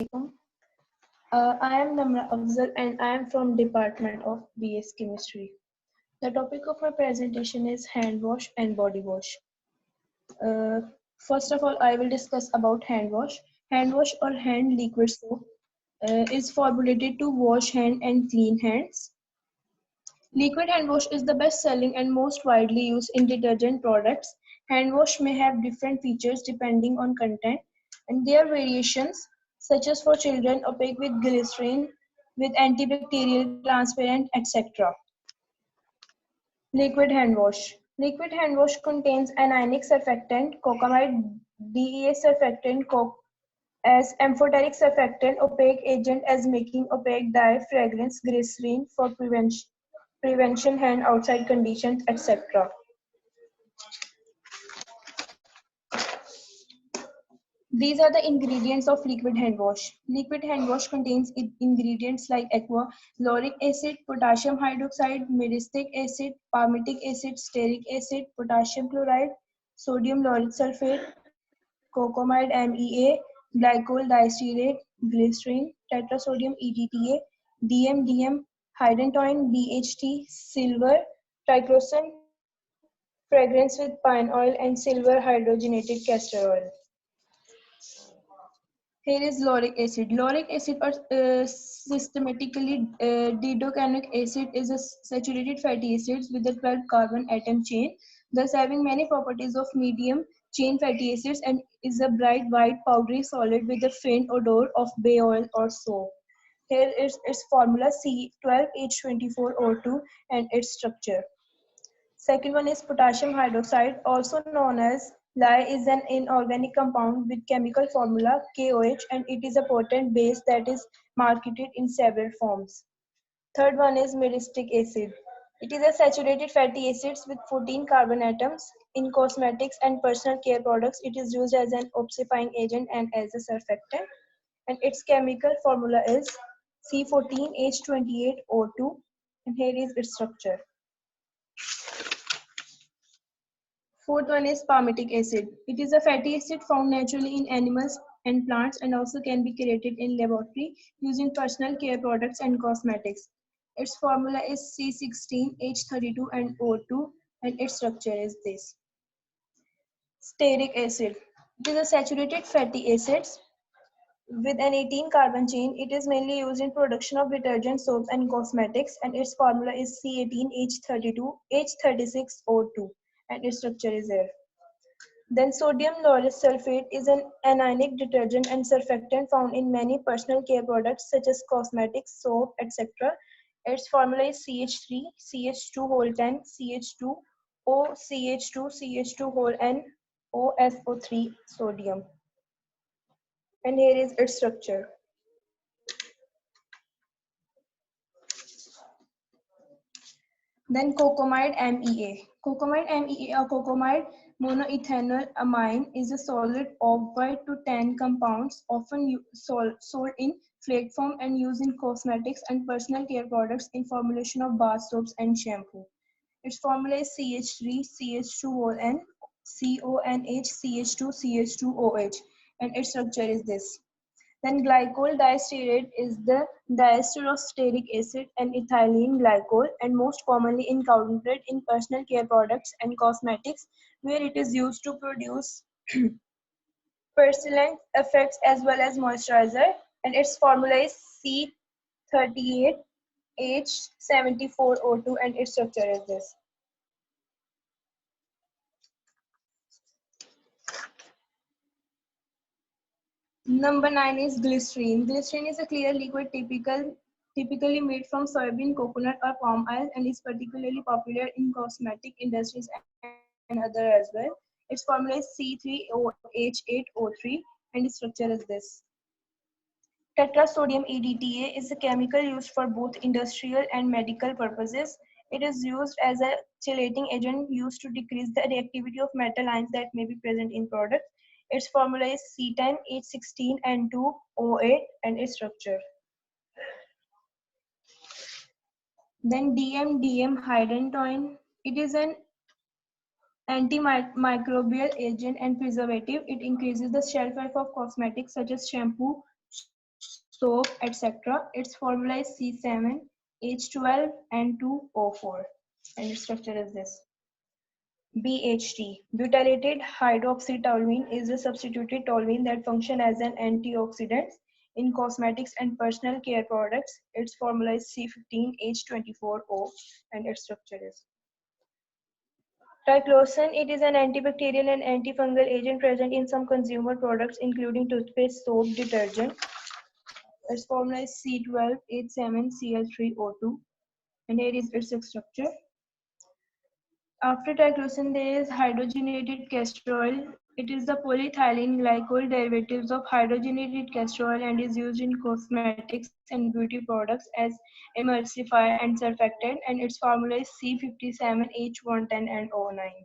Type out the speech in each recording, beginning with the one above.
I am Namra Afzal and I am from Department of BS Chemistry. The topic of my presentation is hand wash and body wash. Uh, First of all, I will discuss about hand wash. Hand wash or hand liquid soap is formulated to wash hand and clean hands. Liquid hand wash is the best selling and most widely used in detergent products. Hand wash may have different features depending on content, and there are variations such as for children opaque with glycerin, with antibacterial, transparent, etc. Liquid hand wash. Liquid hand wash contains anionic surfactant, cocamide, DEA surfactant, as amphoteric surfactant, opaque agent as making opaque dye, fragrance, glycerin for prevention hand outside conditions, etc. These are the ingredients of liquid hand wash. Liquid hand wash contains ingredients like aqua, lauric acid, potassium hydroxide, myristic acid, palmitic acid, stearic acid, potassium chloride, sodium lauryl sulfate, cocamide MEA, glycol diastearate, glycerin, tetrasodium EDTA, DMDM, hydantoin, BHT, silver, triclosan, fragrance with pine oil, and silver hydrogenated castor oil. Here is lauric acid. Lauric acid or systematically didocanoic acid is a saturated fatty acids with a 12 carbon atom chain, thus having many properties of medium chain fatty acids and is a bright white powdery solid with a faint odor of bay oil or soap. Here is its formula C12H24O2 and its structure. Second one is potassium hydroxide, also known as lye, is an inorganic compound with chemical formula KOH, and it is a potent base that is marketed in several forms. Third one is myristic acid. It is a saturated fatty acids with 14 carbon atoms. In cosmetics and personal care products, it is used as an oxidifying agent and as a surfactant. And its chemical formula is C14H28O2. And here is its structure. Fourth one is palmitic acid. It is a fatty acid found naturally in animals and plants and also can be created in laboratory using personal care products and cosmetics. Its formula is C16H32 and O2 and its structure is this. Stearic acid. It is a saturated fatty acid with an 18 carbon chain. It is mainly used in production of detergent, soaps and cosmetics and its formula is C18H32H36O2 and its structure is here. Then sodium lauryl sulfate is an anionic detergent and surfactant found in many personal care products such as cosmetics, soap, etc. Its formula is CH3, CH2 whole 10, CH2, O, CH2, CH2 whole N, OSO3 sodium. And here is its structure. Then cocamide MEA. Cocamide MEA or cocamide monoethanol amine is a solid of 5 to 10 compounds often sold in flake form and used in cosmetics and personal care products in formulation of bath soaps and shampoo. Its formula is CH3, CH2ON, CONH, CH2, CH2OH and its structure is this. Then glycol diastearate is the diester of stearic acid and ethylene glycol and most commonly encountered in personal care products and cosmetics where it is used to produce persilent effects as well as moisturizer and its formula is C38H74O2 and its structure is this. Number 9 is glycerin. Glycerin is a clear liquid typically made from soybean, coconut, or palm oil and is particularly popular in cosmetic industries and other as well. Its formula is C3OH8O3 and its structure is this. Tetrasodium EDTA is a chemical used for both industrial and medical purposes. It is used as a chelating agent used to decrease the reactivity of metal ions that may be present in products. Its formula is C10H16N2O8 and its structure. Then DMDM hydantoin. It is an antimicrobial agent and preservative. It increases the shelf life of cosmetics such as shampoo, soap, etc. Its formula is C7H12N2O4 and its structure is this. BHT, butylated hydroxytoluene, is a substituted toluene that functions as an antioxidant in cosmetics and personal care products. Its formula is C15H24O and its structure is. Triclosan, it is an antibacterial and antifungal agent present in some consumer products including toothpaste, soap, detergent. Its formula is C12H7Cl3O2 and here is its structure. After triclosan, there is hydrogenated castor oil. It is the polyethylene glycol derivatives of hydrogenated castor oil and is used in cosmetics and beauty products as emulsifier and surfactant, and its formula is C57H110 and O9.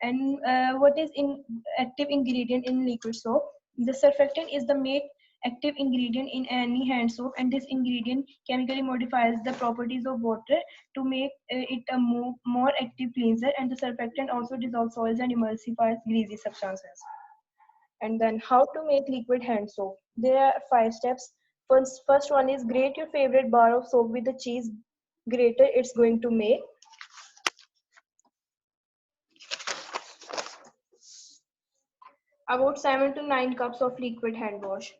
And what is in active ingredient in liquid soap? The surfactant is the main active ingredient in any hand soap, and this ingredient chemically modifies the properties of water to make it a more active cleanser, and the surfactant also dissolves oils and emulsifies greasy substances. And then how to make liquid hand soap? There are 5 steps. First one is grate your favorite bar of soap with the cheese grater it's going to make. About 7 to 9 cups of liquid hand wash.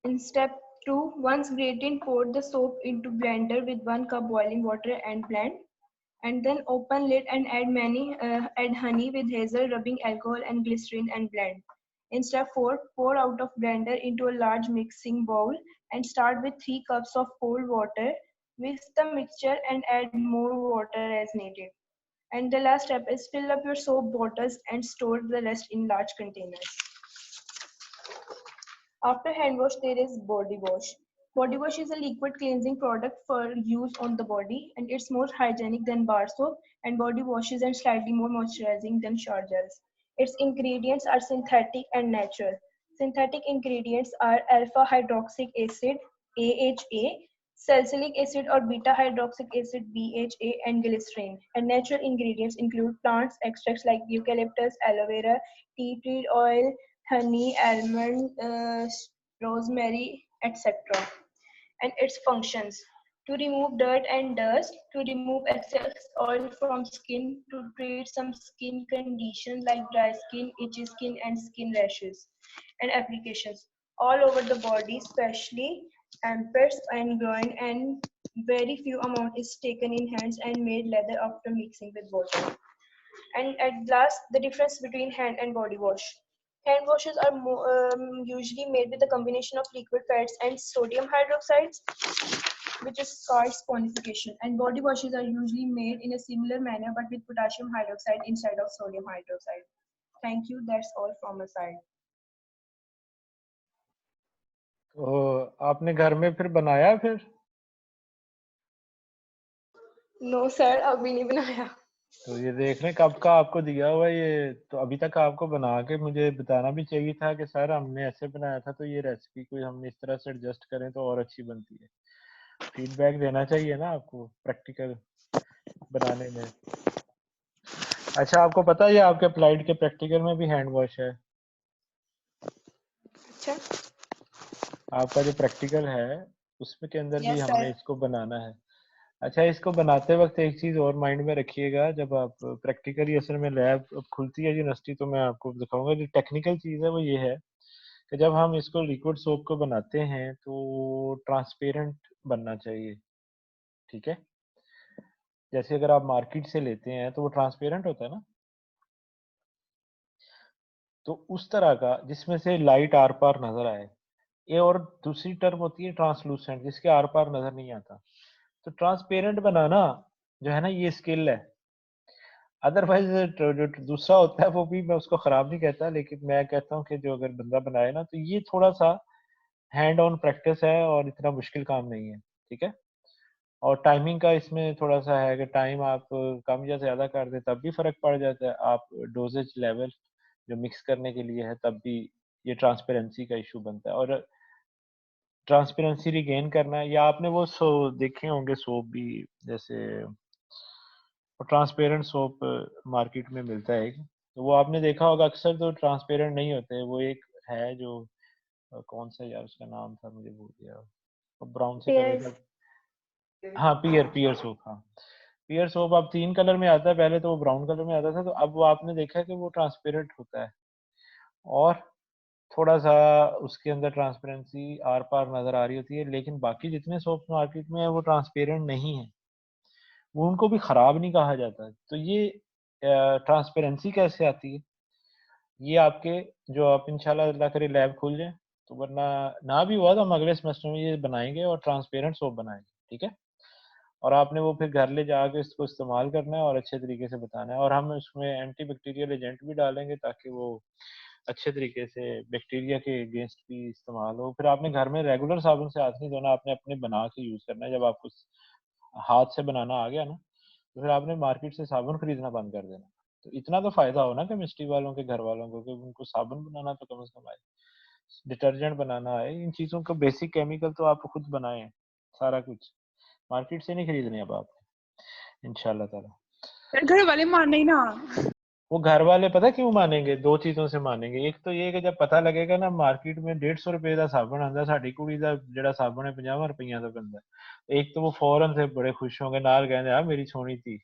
In step 2, once grated, pour the soap into blender with 1 cup boiling water and blend. And then open lid and add honey with hazel, rubbing alcohol and glycerin and blend. In step 4, pour out of blender into a large mixing bowl and start with 3 cups of cold water. Whisk the mixture and add more water as needed. And the last step is fill up your soap bottles and store the rest in large containers. After hand wash, there is body wash. Body wash is a liquid cleansing product for use on the body, and it's more hygienic than bar soap, and body washes and slightly more moisturizing than shower gels. Its ingredients are synthetic and natural. Synthetic ingredients are alpha hydroxy acid, AHA, salicylic acid or beta hydroxy acid, BHA, and glycerin. And natural ingredients include plants extracts like eucalyptus, aloe vera, tea tree oil, honey, almond, rosemary, etc. And its functions: to remove dirt and dust, to remove excess oil from skin, to treat some skin conditions like dry skin, itchy skin, and skin rashes. And applications: all over the body, especially armpits and groin, and very few amount is taken in hands and made leather after mixing with water. And at last, the difference between hand and body wash. Hand washes are usually made with a combination of liquid fats and sodium hydroxides, which is called saponification. And body washes are usually made in a similar manner but with potassium hydroxide instead of sodium hydroxide. Thank you. That's all from my side. तो आपने घर में फिर बनाया फिर? No sir, अभी नहीं बनाया. तो ये देख रहे कब का आपको दिया हुआ ये, तो अभी तक आपको बना के मुझे बताना भी चाहिए था कि सर हमने ऐसे बनाया था, तो ये रेसिपी कोई हमने इस तरह से एडजस्ट करें तो और अच्छी बनती है. फीडबैक देना चाहिए ना आपको प्रैक्टिकल बनाने में. अच्छा, आपको पता है ये आपके अप्लाइड के प्रैक्टिकल में भी हैंड वॉश है? अच्छा, आपका जो प्रैक्टिकल है उसमें के अंदर भी yes हमने sir. इसको बनाना है. अच्छा, इसको बनाते वक्त एक चीज और माइंड में रखिएगा, जब आप प्रैक्टिकली असल में लैब अब खुलती है यूनिवर्सिटी तो मैं आपको दिखाऊंगा. जो टेक्निकल चीज है वो ये है कि जब हम इसको लिक्विड सोप को बनाते हैं तो ट्रांसपेरेंट बनना चाहिए. ठीक है, जैसे अगर आप मार्केट से लेते हैं तो वो ट्रांसपेरेंट होता है ना, तो उस तरह का जिसमें से लाइट आर पार नजर आए. ये और दूसरी टर्म होती है ट्रांसलूसेंट, जिसके आर पार नजर नहीं आता. तो ट्रांसपेरेंट बनाना जो है ना, ये स्किल है. अदरवाइज जो दूसरा होता है वो भी मैं उसको खराब नहीं कहता, लेकिन मैं कहता हूँ कि जो अगर बंदा बनाए ना, तो ये थोड़ा सा हैंड ऑन प्रैक्टिस है और इतना मुश्किल काम नहीं है. ठीक है, और टाइमिंग का इसमें थोड़ा सा है कि टाइम आप कम या ज्यादा कर दे तब भी फर्क पड़ जाता है. आप डोजेज लेवल जो मिक्स करने के लिए है तब भी ये ट्रांसपेरेंसी का इशू बनता है. और ट्रांसपेरेंसी रिगेन करना है, या आपने वो देखे होंगे सोप भी, जैसे ट्रांसपेरेंट सोप मार्केट में मिलता है एक, तो वो आपने देखा होगा अक्सर तो ट्रांसपेरेंट नहीं होते. वो एक है जो कौन सा यार उसका नाम था, मुझे भूल गया, ब्राउन से कलर पेयर्स। का। हाँ पियर सोप, हाँ पियर सोप अब 3 कलर में आता है, पहले तो वो ब्राउन कलर में आता था, तो अब वो आपने देखा कि वो ट्रांसपेरेंट होता है और थोड़ा सा उसके अंदर ट्रांसपेरेंसी आर पार नजर आ रही होती है, लेकिन बाकी जितने सोप मार्केट में है वो ट्रांसपेरेंट नहीं है, वो उनको भी खराब नहीं कहा जाता। तो ये ट्रांसपेरेंसी कैसे आती है, ये आपके जो आप इंशाल्लाह अल्लाह करे लैब खुल जाए, तो वरना ना भी हुआ तो हम अगले सेमेस्टर में ये बनाएंगे और ट्रांसपेरेंट सोप बनाएंगे, ठीक है। और आपने वो फिर घर ले जाके इसको इस्तेमाल करना है और अच्छे तरीके से बताना है, और हम उसमें एंटी बैक्टीरियल एजेंट भी डालेंगे ताकि वो अच्छे तरीके से बैक्टीरिया के अगेंस्ट भी इस्तेमाल हो। फिर आपने घर में रेगुलर साबुन से हाथ नहीं धोना, आपने अपने बना के यूज करना है। जब आपको हाथ से बनाना आ गया ना, तो फिर आपने मार्केट से साबुन खरीदना बंद कर देना। तो इतना तो फायदा हो ना केमिस्ट्री वालों के घर वालों को कि उनको साबुन बनाना तो कम से कम आए, डिटर्जेंट बनाना है, इन चीजों का बेसिक केमिकल तो आप खुद बनाए, सारा कुछ मार्केट से नहीं खरीदने अब आप, इंशाल्लाह ताला। यार घर वाले मान नहीं ना। वो घर वाले पता क्यों मानेंगे, दो चीजों से मानेंगे। एक तो ये कि जब पता लगेगा ना मार्केट में 150 रुपए का साबुन आंदा, साडी कुड़ी ਦਾ ਜਿਹੜਾ ਸਾਬਣ ਹੈ 50 रुपया ਦਾ ਪੈਂਦਾ, एक तो वो फौरन से बड़े खुश होंगे, नाल कहते हैं मेरी सोनी थी।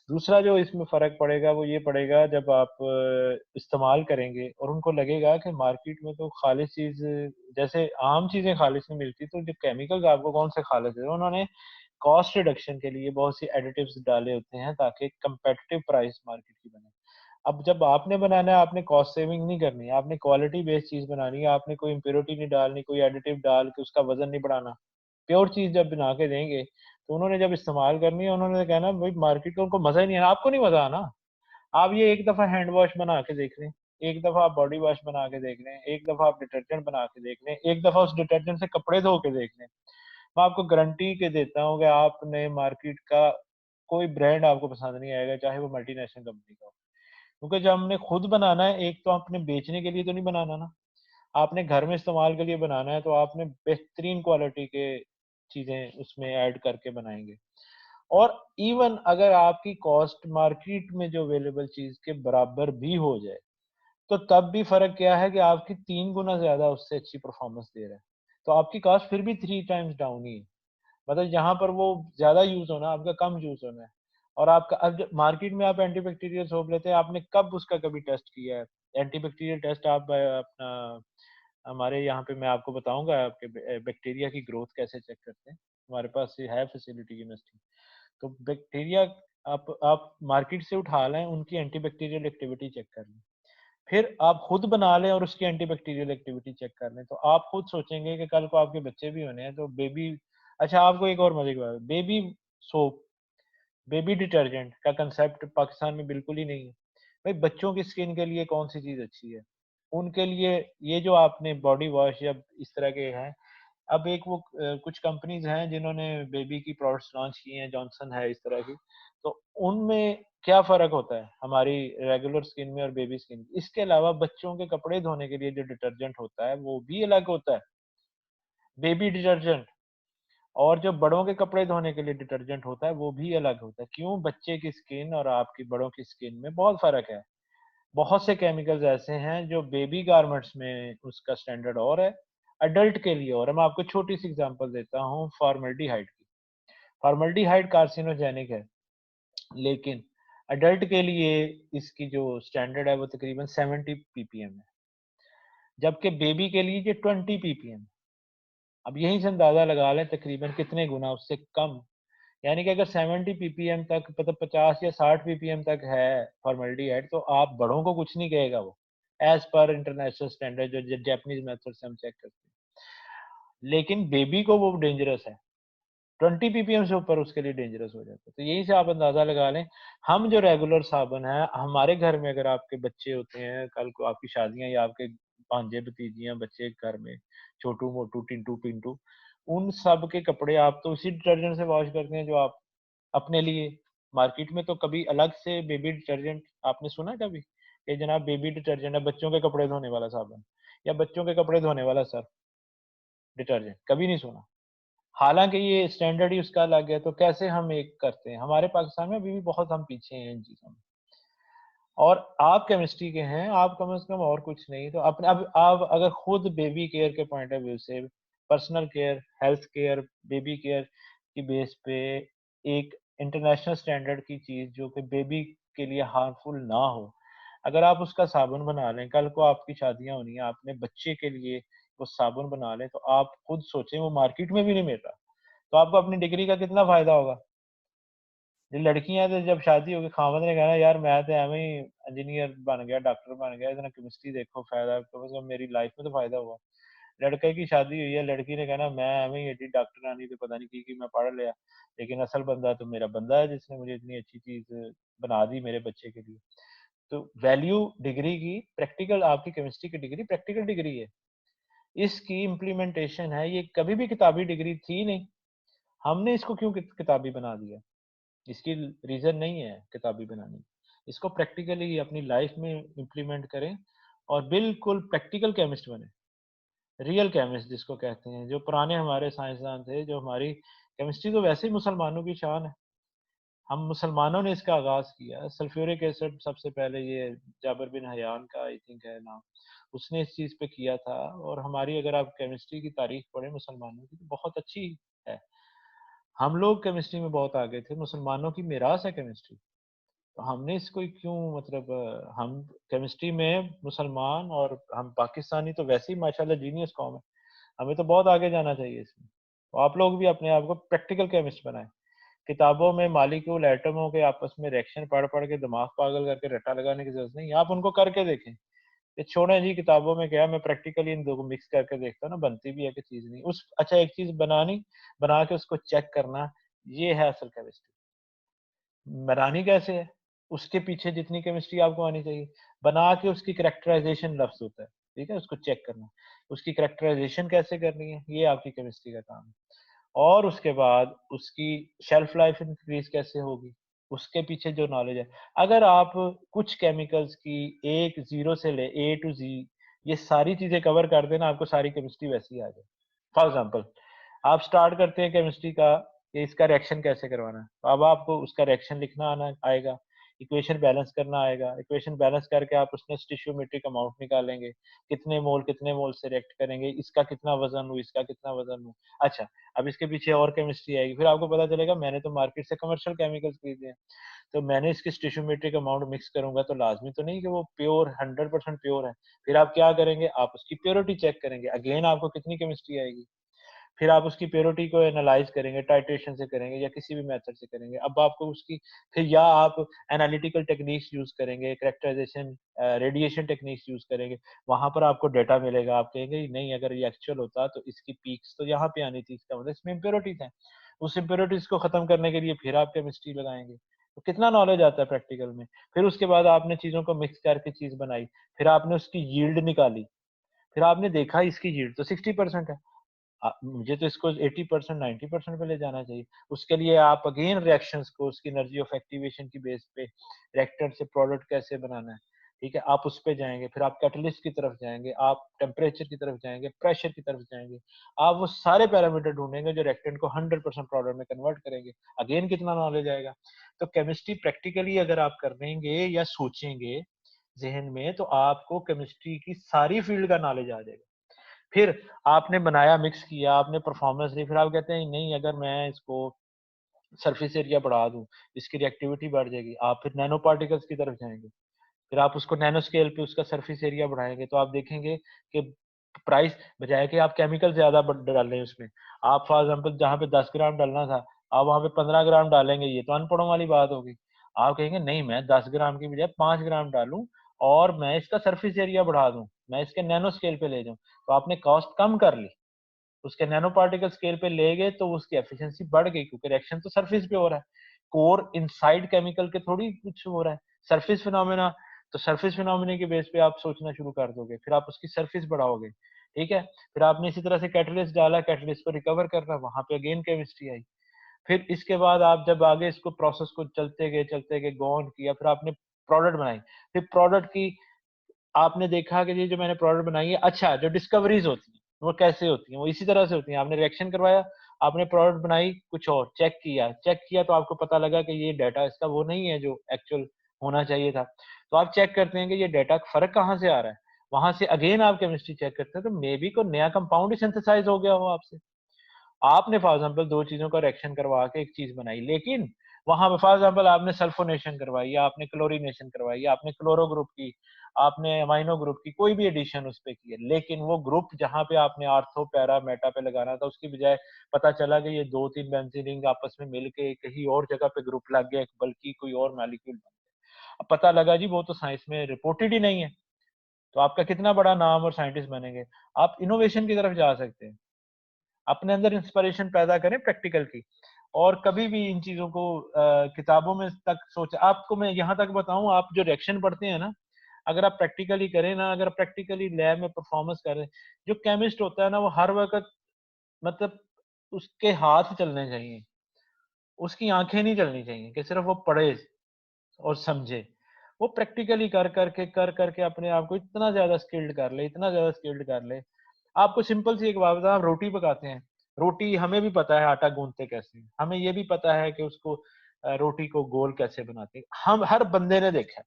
दूसरा जो इसमें फर्क पड़ेगा वो ये पड़ेगा जब आप इस्तेमाल करेंगे और उनको लगेगा कि मार्केट में तो खालिश चीज, जैसे आम चीजें खालिश नहीं मिलती, तो जो केमिकल्स आपको कौन से खालिश है, उन्होंने कॉस्ट रिडक्शन के लिए बहुत सी एडिटिव्स डाले होते हैं ताकि कंपेटिटिव प्राइस मार्केट की बने। अब जब आपने बनाना है, आपने कॉस्ट सेविंग नहीं करनी है, आपने क्वालिटी बेस्ड चीज बनानी है, आपने कोई इम्प्योरिटी नहीं डालनी, कोई एडिटिव डाल के उसका वजन नहीं बढ़ाना। प्योर चीज जब बना के देंगे तो उन्होंने जब इस्तेमाल करनी है, उन्होंने तो कहना भाई मार्केट का उनको मजा ही नहीं है, आपको नहीं मजा आना। आप ये एक दफा हैंड वॉश बना के देख लें, एक दफा आप बॉडी वॉश बना के देख लें, एक दफा आप डिटर्जेंट बना के देख लें, एक दफा उस डिटर्जेंट से कपड़े धो के देख लें। मैं आपको गारंटी के देता हूँ कि आपने मार्केट का कोई ब्रांड आपको पसंद नहीं आएगा, चाहे वो मल्टीनेशनल कंपनी का हो। क्योंकि जब हमने खुद बनाना है, एक तो आपने बेचने के लिए तो नहीं बनाना ना, आपने घर में इस्तेमाल के लिए बनाना है, तो आपने बेहतरीन क्वालिटी के चीजें उसमें ऐड करके बनाएंगे। और इवन अगर आपकी कॉस्ट मार्केट में जो अवेलेबल चीज के बराबर भी हो जाए, तो तब भी फर्क क्या है कि आपकी 3 गुना ज्यादा उससे अच्छी परफॉर्मेंस दे रहा है, तो आपकी कॉस्ट फिर भी 3 टाइम्स डाउन ही है। मतलब जहां पर वो ज्यादा यूज होना, आपका कम यूज होना है। और आपका अब मार्केट में आप एंटीबैक्टीरियल सोप लेते हैं, आपने कब उसका कभी टेस्ट किया है? एंटीबैक्टीरियल टेस्ट आप अपना हमारे यहाँ पे मैं आपको बताऊंगा आपके बैक्टीरिया की ग्रोथ कैसे चेक करते हैं, हमारे पास ये है फैसिलिटी केमिस्ट्री। तो बैक्टीरिया आप मार्केट से उठा लें, उनकी एंटीबैक्टीरियल एक्टिविटी चेक कर लें, फिर आप खुद बना लें और उसकी एंटीबैक्टीरियल एक्टिविटी चेक कर लें, तो आप खुद सोचेंगे कि कल को आपके बच्चे भी होने हैं तो बेबी। अच्छा आपको एक और मजे की बात, बेबी सोप, बेबी डिटर्जेंट का कंसेप्ट पाकिस्तान में बिल्कुल ही नहीं है। भाई बच्चों की स्किन के लिए कौन सी चीज अच्छी है, उनके लिए ये जो आपने बॉडी वॉश या इस तरह के हैं। अब एक वो कुछ कंपनीज हैं जिन्होंने बेबी की प्रोडक्ट्स लॉन्च की हैं, जॉनसन है इस तरह की, तो उनमें क्या फर्क होता है हमारी रेगुलर स्किन में और बेबी स्किन में? इसके अलावा बच्चों के कपड़े धोने के लिए जो डिटर्जेंट होता है वो भी अलग होता है, बेबी डिटर्जेंट। और जो बड़ों के कपड़े धोने के लिए डिटर्जेंट होता है वो भी अलग होता है। क्यों? बच्चे की स्किन और आपकी बड़ों की स्किन में बहुत फर्क है। बहुत से केमिकल्स ऐसे हैं जो बेबी गारमेंट्स में उसका स्टैंडर्ड और है, अडल्ट के लिए और है। मैं आपको छोटी सी एग्जांपल देता हूँ फॉर्मल्डिहाइड की। फॉर्मल्डिहाइड कार्सिनोजेनिक है, लेकिन अडल्ट के लिए इसकी जो स्टैंडर्ड है वो तकरीबन 70 ppm है, जबकि बेबी के लिए ये 20 ppm। अब यहीं से अंदाजा लगा लें तकरीबन कितने गुना उससे कम। यानी कि अगर 70 ppm तक, मतलब 50 या 60 ppm तक है फॉर्मल्डिहाइड, तो आप बड़ों को कुछ नहीं कहेगा वो, एज पर इंटरनेशनल स्टैंडर्ड जो जापानीज मेथड से हम चेक करते हैं। लेकिन बेबी को वो डेंजरस है, 20 ppm से ऊपर उसके लिए डेंजरस हो जाता है। तो यहीं से आप अंदाजा लगा लें। हम जो रेगुलर साबुन है, हमारे घर में अगर आपके बच्चे होते हैं, कल को आपकी शादियां या आपके भांजे भतीजियां बच्चे घर में, छोटू मोटू टिंटू पिंटू, उन सब के कपड़े आप तो उसी डिटर्जेंट से वॉश करते हैं जो आप अपने लिए। मार्केट में तो कभी अलग से बेबी डिटर्जेंट आपने सुना है कभी कि जनाब बेबी डिटर्जेंट है, बच्चों के कपड़े धोने वाला साबुन या बच्चों के कपड़े धोने वाला सर्फ डिटर्जेंट? कभी नहीं सुना। हालांकि ये स्टैंडर्ड ही उसका अलग है, तो कैसे हम एक करते हैं? हमारे पाकिस्तान में अभी भी बहुत हम पीछे हैं इन चीजों में। और आप केमिस्ट्री के हैं, आप कम से कम और कुछ नहीं तो अपने अब आप अगर खुद बेबी केयर के पॉइंट ऑफ व्यू से personal care, health care, baby care की बेस पे एक इंटरनेशनल स्टैंडर्ड की चीज जो कि बेबी के लिए हार्मफुल ना हो, अगर आप उसका साबुन बना लें, कल को आपकी शादियां होनी है, आपने बच्चे के लिए वो साबुन बना लें, तो आप खुद सोचें वो मार्केट में भी नहीं मिल रहा, तो आपको अपनी डिग्री का कितना फायदा होगा। जो लड़कियां तो जब शादी होगी खामद ने कहना यार मैं तो एवं ही इंजीनियर बन गया, डॉक्टर बन गया, इतना केमिस्ट्री देखो फायदा, कम से कम मेरी लाइफ में तो फायदा हुआ। लड़के की शादी हुई है, लड़की ने कहना मैं एवं ही एडी डॉक्टर आनी तो पता नहीं की मैं पढ़ लिया, लेकिन असल बंदा तो मेरा बंदा है जिसने मुझे इतनी अच्छी चीज बना दी मेरे बच्चे के लिए। तो वैल्यू डिग्री की प्रैक्टिकल, आपकी केमिस्ट्री की डिग्री प्रैक्टिकल डिग्री है, इसकी इम्प्लीमेंटेशन है, ये कभी भी किताबी डिग्री थी नहीं, हमने इसको क्यों किताबी बना दिया, इसकी रीजन नहीं है किताबी बनानी, इसको प्रैक्टिकली अपनी लाइफ में इम्प्लीमेंट करें और बिल्कुल प्रैक्टिकल केमिस्ट बने, रियल केमिस्ट जिसको कहते हैं। जो पुराने हमारे साइंसदान थे, जो हमारी केमिस्ट्री तो वैसे ही मुसलमानों की शान है, हम मुसलमानों ने इसका आगाज किया। सल्फ्यूरिक एसिड सबसे पहले ये जाबिर बिन हयान का आई थिंक है नाम, उसने इस चीज पे किया था। और हमारी अगर आप केमिस्ट्री की तारीख पढ़ें मुसलमानों की तो बहुत अच्छी है, हम लोग केमिस्ट्री में बहुत आगे थे, मुसलमानों की मीरास है केमिस्ट्री। तो हमने इसको क्यों मतलब हम केमिस्ट्री में मुसलमान और हम पाकिस्तानी तो वैसे ही माशाल्लाह जीनियस कौम है, हमें तो बहुत आगे जाना चाहिए इसमें। तो आप लोग भी अपने आप को प्रैक्टिकल केमिस्ट बनाएं, किताबों में मालिक्यूल एटमों के आपस में रिएक्शन पढ़ पढ़ के दिमाग पागल करके रट्टा लगाने की जरूरत नहीं, आप उनको करके देखें। ये छोड़ें जी किताबों में क्या है, मैं प्रैक्टिकली इन दो को मिक्स करके देखता हूँ ना, बनती भी है कि चीज नहीं उस अच्छा एक चीज बनानी, बना के उसको चेक करना, ये है असल केमिस्ट्री। बनानी कैसे है, उसके पीछे जितनी केमिस्ट्री आपको आनी चाहिए, बना के उसकी करेक्टराइजेशन लफ्ज होता है, ठीक है, उसको चेक करना, उसकी करेक्टराइजेशन कैसे करनी है, ये आपकी केमिस्ट्री का काम है। और उसके बाद उसकी शेल्फ लाइफ इंक्रीज कैसे होगी, उसके पीछे जो नॉलेज है। अगर आप कुछ केमिकल्स की एक जीरो से ले ए टू जी ये सारी चीजें कवर कर देना, आपको सारी केमिस्ट्री वैसी ही आ जाए। फॉर एग्जाम्पल आप स्टार्ट करते हैं केमिस्ट्री का कि इसका रिएक्शन कैसे करवाना है, तो अब आपको उसका रिएक्शन लिखना आना आएगा, इक्वेशन बैलेंस करना आएगा, इक्वेशन बैलेंस करके आप उसमें स्टिशियोमेट्रिक अमाउंट निकालेंगे, कितने मोल से रिएक्ट करेंगे, इसका कितना वजन हो, इसका कितना वजन हो। अच्छा, अब इसके पीछे और केमिस्ट्री आएगी, फिर आपको पता चलेगा मैंने तो मार्केट से कमर्शियल केमिकल्स खरीदे हैं, तो मैंने इसकी स्टिशियोमेट्रिक अमाउंट मिक्स करूंगा तो लाजमी तो नहीं कि वो प्योर 100% प्योर है। फिर आप क्या करेंगे, आप उसकी प्योरिटी चेक करेंगे, अगेन आपको कितनी केमिस्ट्री आएगी, फिर आप उसकी प्योरिटी को एनालाइज करेंगे, टाइट्रेशन से करेंगे या किसी भी मेथड से करेंगे। अब आपको उसकी फिर या आप एनालिटिकल टेक्निक्स यूज करेंगे, कैरेक्टराइजेशन रेडिएशन टेक्निक्स यूज करेंगे, वहां पर आपको डेटा मिलेगा, आप कहेंगे नहीं अगर ये एक्चुअल होता तो इसकी पीक्स तो यहाँ पे आनी थी, इसका मतलब इसमें इम्प्योरिटीज हैं। उस इम्प्योरिटीज को खत्म करने के लिए फिर आप केमिस्ट्री लगाएंगे, तो कितना नॉलेज आता है प्रैक्टिकल में। फिर उसके बाद आपने चीजों को मिक्स करके चीज बनाई, फिर आपने उसकी यील्ड निकाली, फिर आपने देखा इसकी यील्ड तो 60% है, मुझे तो इसको 80% 90% पे ले जाना चाहिए। उसके लिए आप अगेन रिएक्शंस को उसकी एनर्जी ऑफ एक्टिवेशन की बेस पे रिएक्टर से प्रोडक्ट कैसे बनाना है, ठीक है, आप उस पे जाएंगे, फिर आप कैटलिस्ट की तरफ जाएंगे, आप टेम्परेचर की तरफ जाएंगे, प्रेशर की तरफ जाएंगे, आप वो सारे पैरामीटर ढूंढेंगे जो रिएक्टेंट को 100% प्रोडक्ट में कन्वर्ट करेंगे। अगेन कितना नॉलेज आएगा। तो केमिस्ट्री प्रैक्टिकली अगर आप कर लेंगे या सोचेंगे जहन में, तो आपको केमिस्ट्री की सारी फील्ड का नॉलेज आ जाएगा। फिर आपने बनाया, मिक्स किया, आपने परफॉर्मेंस दी, फिर आप कहते हैं नहीं अगर मैं इसको सरफेस एरिया बढ़ा दूं, इसकी रिएक्टिविटी बढ़ जाएगी, आप फिर नैनो पार्टिकल्स की तरफ जाएंगे, फिर आप उसको नैनो स्केल पे उसका सरफेस एरिया बढ़ाएंगे, तो आप देखेंगे कि प्राइस बजाय कि आप केमिकल ज्यादा डाल रहे हैं उसमें, आप फॉर एग्जाम्पल जहाँ पे 10 ग्राम डालना था आप वहां पे 15 ग्राम डालेंगे, ये तो अनपढ़ों वाली बात होगी। आप कहेंगे नहीं मैं 10 ग्राम की बजाय 5 ग्राम डालूं और मैं इसका सरफेस एरिया बढ़ा दूं, मैं इसके नैनो स्केल पे ले जाऊं, तो आपने कॉस्ट कम कर ली, उसके नैनो पार्टिकल स्केल पे ले गए तो उसकी एफिशिएंसी बढ़ गई, क्योंकि रिएक्शन तो सरफेस पे हो रहा है, कोर इनसाइड केमिकल के थोड़ी कुछ हो रहा है, सरफेस फिनोमेना। तो सरफेस फिनोमेना के बेस पे आप सोचना शुरू कर दोगे, फिर आप उसकी सरफेस बढ़ाओगे, ठीक है। फिर आपने इसी तरह से कैटलिस्ट डाला, कैटलिस्ट को रिकवर करना, वहां पे अगेन केमिस्ट्री आई। फिर इसके बाद आप जब आगे इसको प्रोसेस को चलते गए गॉन किया, फिर आपने प्रोडक्ट बनाई, फिर प्रोडक्ट की आपने देखा कि ये जो मैंने प्रोडक्ट बनाई है, अच्छा जो डिस्कवरीज होती हैं वो कैसे होती हैं, वो इसी तरह से होती हैं, आपने रिएक्शन करवाया, आपने प्रोडक्ट बनाई, कुछ और चेक किया तो आपको पता लगा कि ये डाटा इसका वो नहीं है जो एक्चुअल होना चाहिए था। तो आप चेक करते हैं कि ये डेटा फर्क कहाँ से आ रहा है, वहां से अगेन आप केमिस्ट्री चेक करते हैं, तो मे बी कोई नया कंपाउंड ही सिंथेसाइज हो गया हो आपसे। आपने फॉर एग्जाम्पल दो चीजों का रिएक्शन करवा के एक चीज बनाई, लेकिन वहां पे फॉर एग्जाम्पल आपने सल्फोनेशन करवाई, या आपने क्लोरीनेशन करवाई, या आपने क्लोरो ग्रुप की, आपने अमाइनो ग्रुप की, कोई भी एडिशन उस पे की है, लेकिन वो ग्रुप जहां पे आपने आर्थो पैरा मेटा पे लगाना था, उसकी बजाय पता चला कि ये 2-3 बेंजीन रिंग आपस में मिलके कहीं और जगह पे ग्रुप लग गया, बल्कि कोई और मॉलिक्यूल बन गया। अब पता लगा जी वो तो साइंस में रिपोर्टेड ही नहीं है, तो आपका कितना बड़ा नाम और साइंटिस्ट बनेंगे। आप इनोवेशन की तरफ जा सकते हैं, अपने अंदर इंस्पिरेशन पैदा करें प्रैक्टिकल की, और कभी भी इन चीजों को किताबों में तक सोचा। आपको मैं यहाँ तक बताऊं, आप जो रिएक्शन पढ़ते हैं ना, अगर आप प्रैक्टिकली करें ना, अगर प्रैक्टिकली लैब में परफॉर्मेंस करें, जो केमिस्ट होता है ना, वो हर वक्त मतलब उसके हाथ चलने चाहिए, उसकी आंखें नहीं चलनी चाहिए कि सिर्फ वो पढ़े और समझे। वो प्रैक्टिकली कर करके अपने आप को इतना ज्यादा स्किल्ड कर ले, इतना ज्यादा स्किल्ड कर ले। आपको सिंपल सी एक बात बताऊं, आप रोटी पकाते हैं, रोटी हमें भी पता है आटा गूंथते कैसे हैं, हमें ये भी पता है कि उसको रोटी को गोल कैसे बनाते हैं, हम हर बंदे ने देखा है।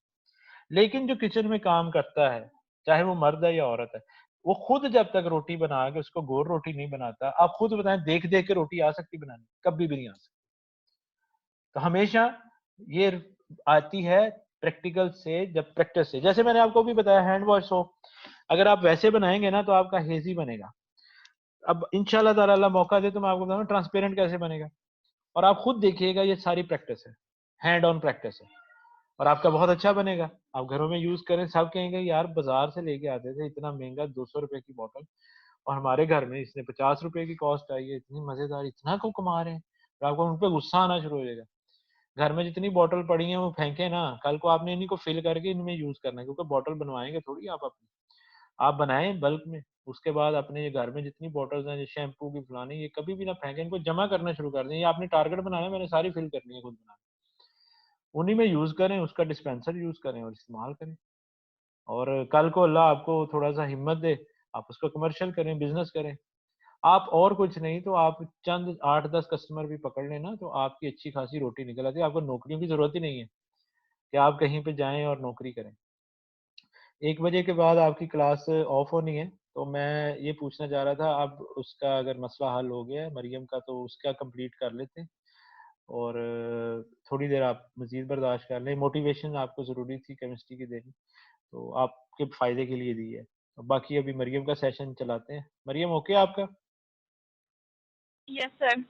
लेकिन जो किचन में काम करता है, चाहे वो मर्द है या औरत है, वो खुद जब तक रोटी बना के उसको गोल रोटी नहीं बनाता, आप खुद बताएं, देख देख के रोटी आ सकती बनाने? कभी भी नहीं आ सकती। तो हमेशा ये आती है प्रैक्टिकल से, जब प्रैक्टिस से, जैसे मैंने आपको भी बताया हैंड वॉश सोप, अगर आप वैसे बनाएंगे ना तो आपका हेजी बनेगा। अब इंशाल्लाह ताला अल्लाह मौका दे तो मैं आपको बताऊं ट्रांसपेरेंट कैसे बनेगा, और आप खुद देखिएगा, ये सारी प्रैक्टिस है, हैंड ऑन प्रैक्टिस है, और आपका बहुत अच्छा बनेगा। आप घरों में यूज करें, सब कहेंगे यार बाजार से लेके आते थे इतना महंगा 200 रुपए की बोतल, और हमारे घर में इसने 50 रुपए की कॉस्ट आई है, इतनी मजेदार, इतना क्यों कमा रहे हैं, और आपको उन पे गुस्सा आना शुरू हो जाएगा। घर में जितनी बॉटल पड़ी है वो फेंके ना, कल को आपने इन्हीं को फिल करके इनमें यूज करना है, क्योंकि बॉटल बनवाएंगे थोड़ी आप अपनी, आप बनाएं बल्क में। उसके बाद अपने ये घर में जितनी बॉटल्स हैं, शैम्पू की फलानी, ये कभी भी ना फेंकें, इनको जमा करना शुरू कर दें। ये आपने टारगेट बनाना है, मैंने सारी फिल करनी है खुद बनाना, उन्हीं में यूज करें, उसका डिस्पेंसर यूज करें और इस्तेमाल करें। और कल को अल्लाह आपको थोड़ा सा हिम्मत दे, आप उसको कमर्शियल करें, बिजनेस करें। आप और कुछ नहीं तो आप चंद 8-10 कस्टमर भी पकड़ लेना, तो आपकी अच्छी खासी रोटी निकल आती है। आपको नौकरियों की जरूरत ही नहीं है कि आप कहीं पे जाएं और नौकरी करें। 1 बजे के बाद आपकी क्लास ऑफ होनी है, तो मैं ये पूछना चाह रहा था, अब उसका अगर मसला हल हो गया है मरियम का, तो उसका कंप्लीट कर लेते हैं, और थोड़ी देर आप मजीद बर्दाश्त कर लें। मोटिवेशन आपको ज़रूरी थी केमिस्ट्री की देनी, तो आपके फ़ायदे के लिए दी है। तो बाकी अभी मरियम का सेशन चलाते हैं। मरियम ओके आपका? Yes sir.